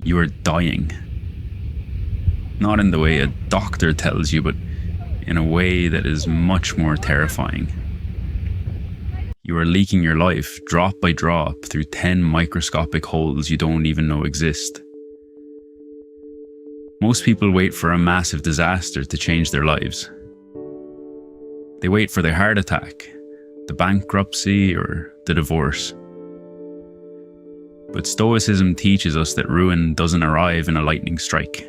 You are dying. Not in the way a doctor tells you, but in a way that is much more terrifying. You are leaking your life drop by drop through 10 microscopic holes you don't even know exist. Most people wait for a massive disaster to change their lives. They wait for the heart attack, the bankruptcy, or the divorce. But Stoicism teaches us that ruin doesn't arrive in a lightning strike.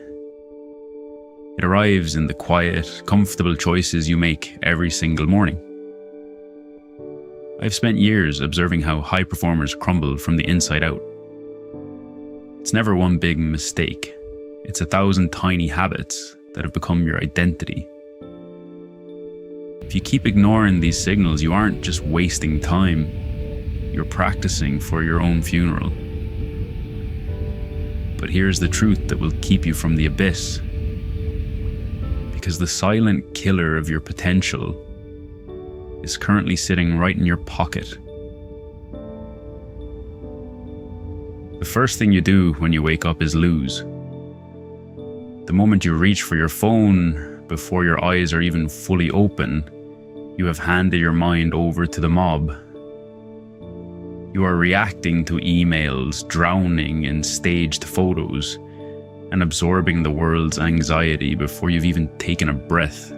It arrives in the quiet, comfortable choices you make every single morning. I've spent years observing how high performers crumble from the inside out. It's never one big mistake. It's 1,000 tiny habits that have become your identity. If you keep ignoring these signals, you aren't just wasting time, you're practicing for your own funeral. But here's the truth that will keep you from the abyss. Because the silent killer of your potential is currently sitting right in your pocket. The first thing you do when you wake up is lose. The moment you reach for your phone, before your eyes are even fully open, you have handed your mind over to the mob. You are reacting to emails, drowning in staged photos, and absorbing the world's anxiety before you've even taken a breath.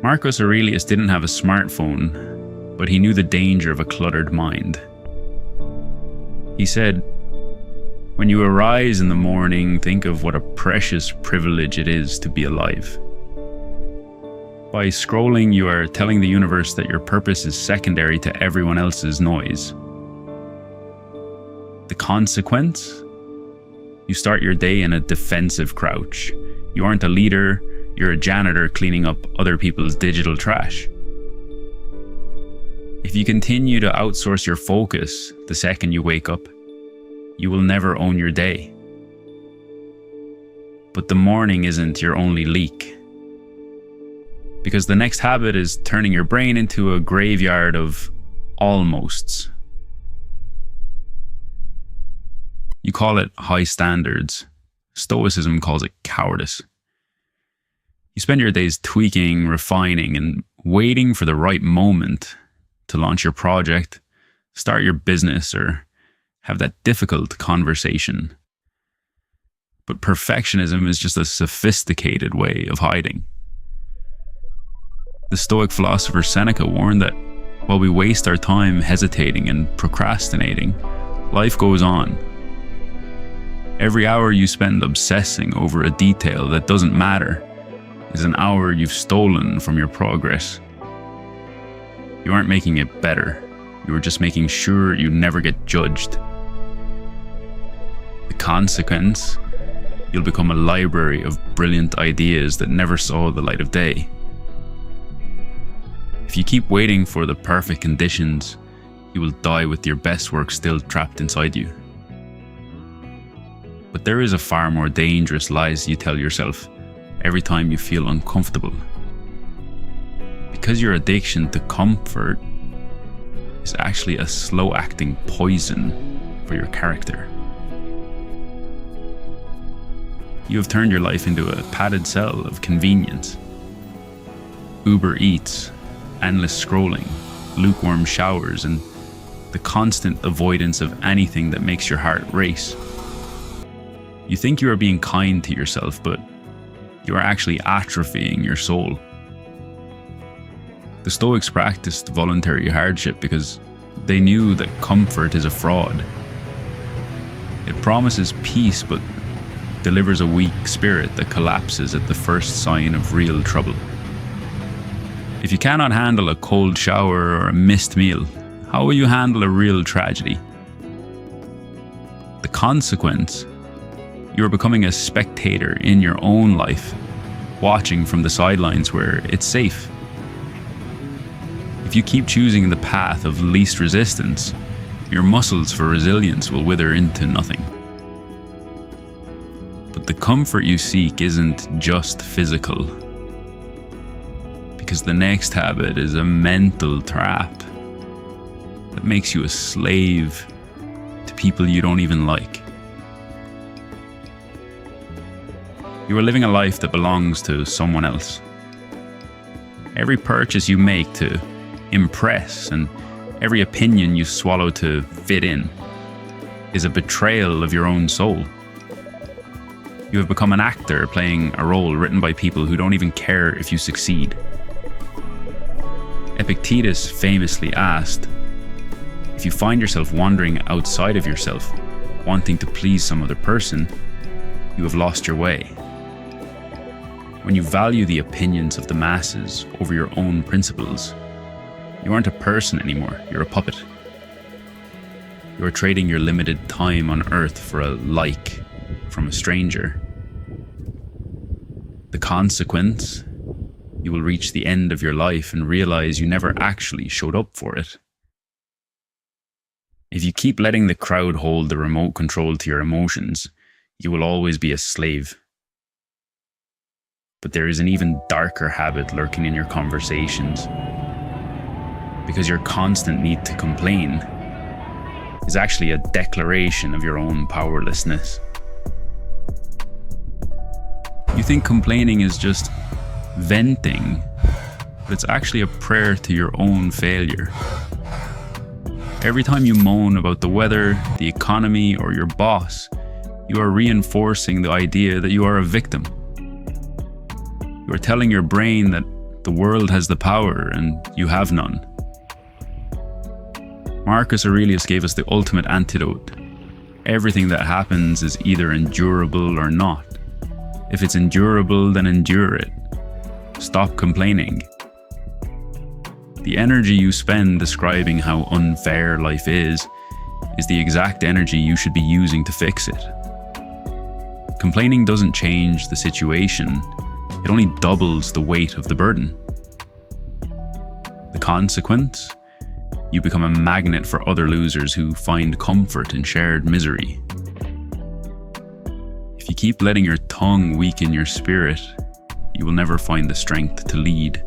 Marcus Aurelius didn't have a smartphone, but he knew the danger of a cluttered mind. He said, "When you arise in the morning, think of what a precious privilege it is to be alive." By scrolling, you are telling the universe that your purpose is secondary to everyone else's noise. The consequence? You start your day in a defensive crouch. You aren't a leader, you're a janitor cleaning up other people's digital trash. If you continue to outsource your focus the second you wake up, you will never own your day. But the morning isn't your only leak. Because the next habit is turning your brain into a graveyard of almosts. You call it high standards. Stoicism calls it cowardice. You spend your days tweaking, refining, and waiting for the right moment to launch your project, start your business, or have that difficult conversation. But perfectionism is just a sophisticated way of hiding. The Stoic philosopher Seneca warned that while we waste our time hesitating and procrastinating, life goes on. Every hour you spend obsessing over a detail that doesn't matter is an hour you've stolen from your progress. You aren't making it better. You are just making sure you never get judged. The consequence? You'll become a library of brilliant ideas that never saw the light of day. If you keep waiting for the perfect conditions, you will die with your best work still trapped inside you. But there is a far more dangerous lies you tell yourself every time you feel uncomfortable. Because your addiction to comfort is actually a slow-acting poison for your character. You have turned your life into a padded cell of convenience. Uber Eats, endless scrolling, lukewarm showers, and the constant avoidance of anything that makes your heart race. You think you are being kind to yourself, but you are actually atrophying your soul. The Stoics practiced voluntary hardship because they knew that comfort is a fraud. It promises peace, but delivers a weak spirit that collapses at the first sign of real trouble. If you cannot handle a cold shower or a missed meal, how will you handle a real tragedy? The consequence? You are becoming a spectator in your own life, watching from the sidelines where it's safe. If you keep choosing the path of least resistance, your muscles for resilience will wither into nothing. But the comfort you seek isn't just physical. Because the next habit is a mental trap that makes you a slave to people you don't even like. You are living a life that belongs to someone else. Every purchase you make to impress and every opinion you swallow to fit in is a betrayal of your own soul. You have become an actor playing a role written by people who don't even care if you succeed. Epictetus famously asked, if you find yourself wandering outside of yourself, wanting to please some other person, you have lost your way. When you value the opinions of the masses over your own principles, you aren't a person anymore, you're a puppet. You are trading your limited time on earth for a like from a stranger. The consequence, you will reach the end of your life and realize you never actually showed up for it. If you keep letting the crowd hold the remote control to your emotions, you will always be a slave. But there is an even darker habit lurking in your conversations, because your constant need to complain is actually a declaration of your own powerlessness. You think complaining is just venting, but it's actually a prayer to your own failure. Every time you moan about the weather, the economy, or your boss, you are reinforcing the idea that you are a victim. You are telling your brain that the world has the power and you have none. Marcus Aurelius gave us the ultimate antidote. Everything that happens is either endurable or not. If it's endurable, then endure it. Stop complaining. The energy you spend describing how unfair life is the exact energy you should be using to fix it. Complaining doesn't change the situation, it only doubles the weight of the burden. The consequence? You become a magnet for other losers who find comfort in shared misery. If you keep letting your tongue weaken your spirit, you will never find the strength to lead.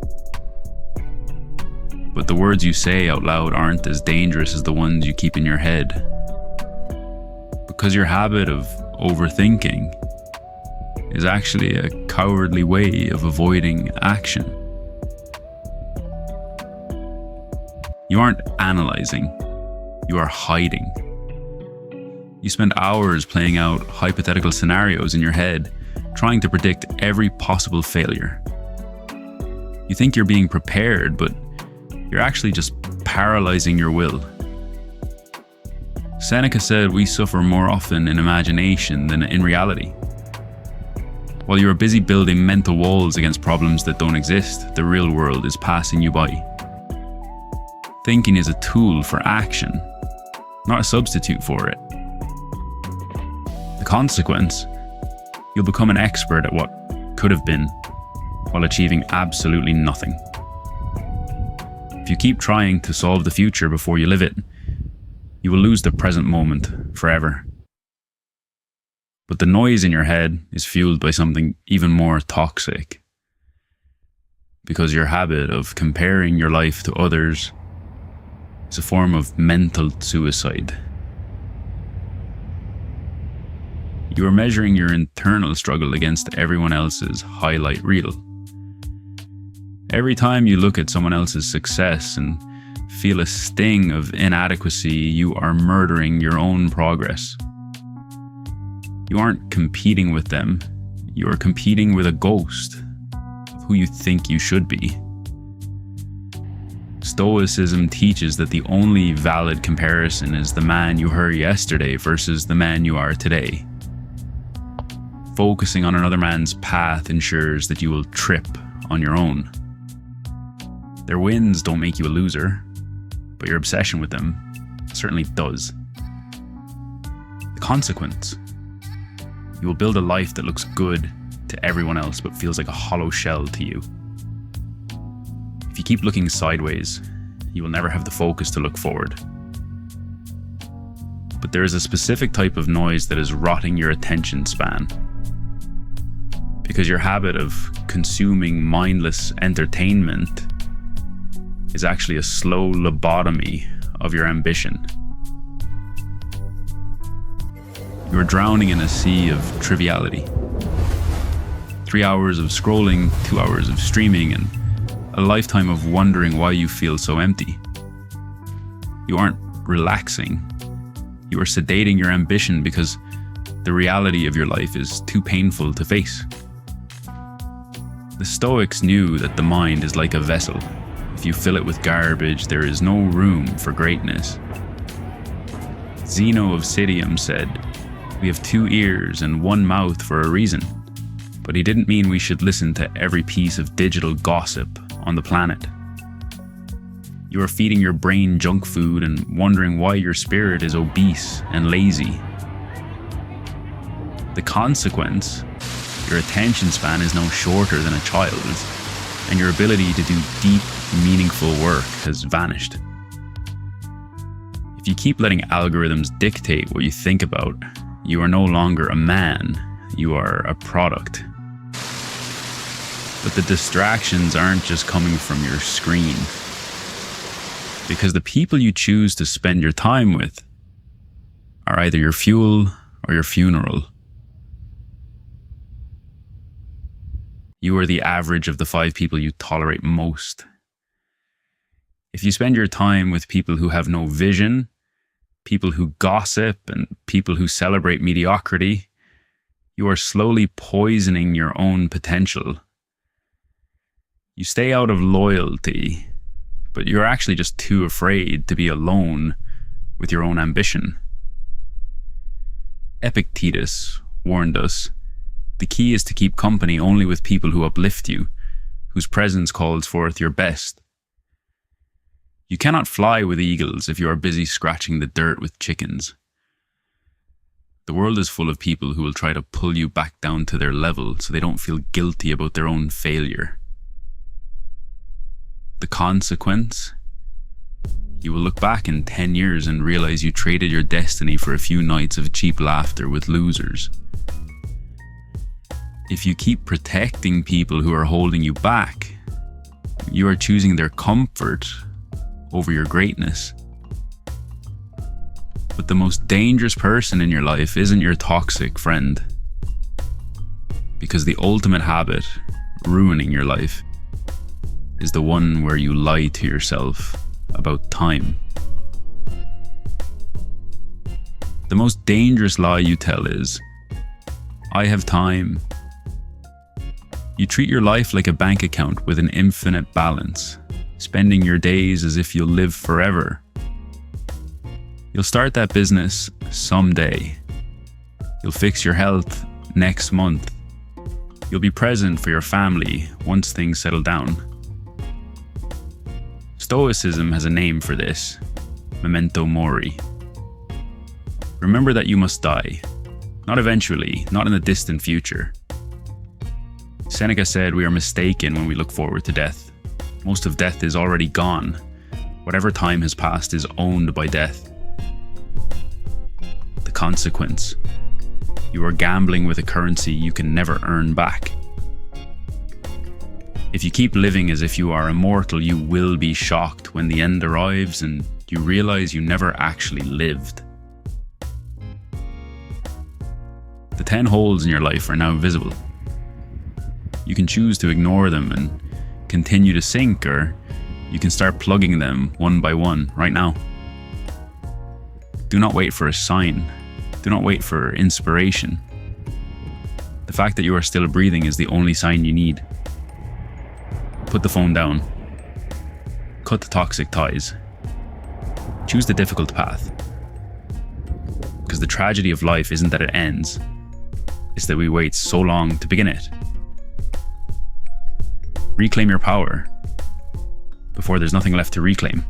But the words you say out loud aren't as dangerous as the ones you keep in your head. Because your habit of overthinking is actually a cowardly way of avoiding action. You aren't analyzing, you are hiding. You spend hours playing out hypothetical scenarios in your head, trying to predict every possible failure. You think you're being prepared, but you're actually just paralyzing your will. Seneca said we suffer more often in imagination than in reality. While you are busy building mental walls against problems that don't exist, the real world is passing you by. Thinking is a tool for action, not a substitute for it. The consequence? You'll become an expert at what could have been, while achieving absolutely nothing. If you keep trying to solve the future before you live it, you will lose the present moment forever. But the noise in your head is fueled by something even more toxic. Because your habit of comparing your life to others is a form of mental suicide. You are measuring your internal struggle against everyone else's highlight reel. Every time you look at someone else's success and feel a sting of inadequacy, you are murdering your own progress. You aren't competing with them, you are competing with a ghost of who you think you should be. Stoicism teaches that the only valid comparison is the man you were yesterday versus the man you are today. Focusing on another man's path ensures that you will trip on your own. Their wins don't make you a loser, but your obsession with them certainly does. The consequence? You will build a life that looks good to everyone else but feels like a hollow shell to you. If you keep looking sideways, you will never have the focus to look forward. But there is a specific type of noise that is rotting your attention span. Because your habit of consuming mindless entertainment is actually a slow lobotomy of your ambition. You are drowning in a sea of triviality. 3 hours of scrolling, 2 hours of streaming, and a lifetime of wondering why you feel so empty. You aren't relaxing. You are sedating your ambition because the reality of your life is too painful to face. The Stoics knew that the mind is like a vessel. If you fill it with garbage, there is no room for greatness. Zeno of Citium said, "We have 2 ears and 1 mouth for a reason." But he didn't mean we should listen to every piece of digital gossip on the planet. You are feeding your brain junk food and wondering why your spirit is obese and lazy. The consequence, your attention span is no shorter than a child's, and your ability to do deep, meaningful work has vanished. If you keep letting algorithms dictate what you think about, you are no longer a man, you are a product. But the distractions aren't just coming from your screen, because the people you choose to spend your time with are either your fuel or your funeral. You are the average of the 5 people you tolerate most. If you spend your time with people who have no vision, people who gossip, and people who celebrate mediocrity, you are slowly poisoning your own potential. You stay out of loyalty, but you're actually just too afraid to be alone with your own ambition. Epictetus warned us, the key is to keep company only with people who uplift you, whose presence calls forth your best. You cannot fly with eagles if you are busy scratching the dirt with chickens. The world is full of people who will try to pull you back down to their level so they don't feel guilty about their own failure. The consequence? You will look back in 10 years and realize you traded your destiny for a few nights of cheap laughter with losers. If you keep protecting people who are holding you back, you are choosing their comfort over your greatness. But the most dangerous person in your life isn't your toxic friend, because the ultimate habit ruining your life is the one where you lie to yourself about time. The most dangerous lie you tell is, "I have time." You treat your life like a bank account with an infinite balance, spending your days as if you'll live forever. You'll start that business someday. You'll fix your health next month. You'll be present for your family once things settle down. Stoicism has a name for this: Memento Mori. Remember that you must die. Not eventually, not in the distant future. Seneca said we are mistaken when we look forward to death. Most of death is already gone. Whatever time has passed is owned by death. The consequence: you are gambling with a currency you can never earn back. If you keep living as if you are immortal, you will be shocked when the end arrives and you realize you never actually lived. The 10 holes in your life are now visible. You can choose to ignore them and continue to sink, or you can start plugging them one by one right now. Do not wait for a sign. Do not wait for inspiration. The fact that you are still breathing is the only sign you need. Put the phone down. Cut the toxic ties. Choose the difficult path. Because the tragedy of life isn't that it ends, it's that we wait so long to begin it. Reclaim your power before there's nothing left to reclaim.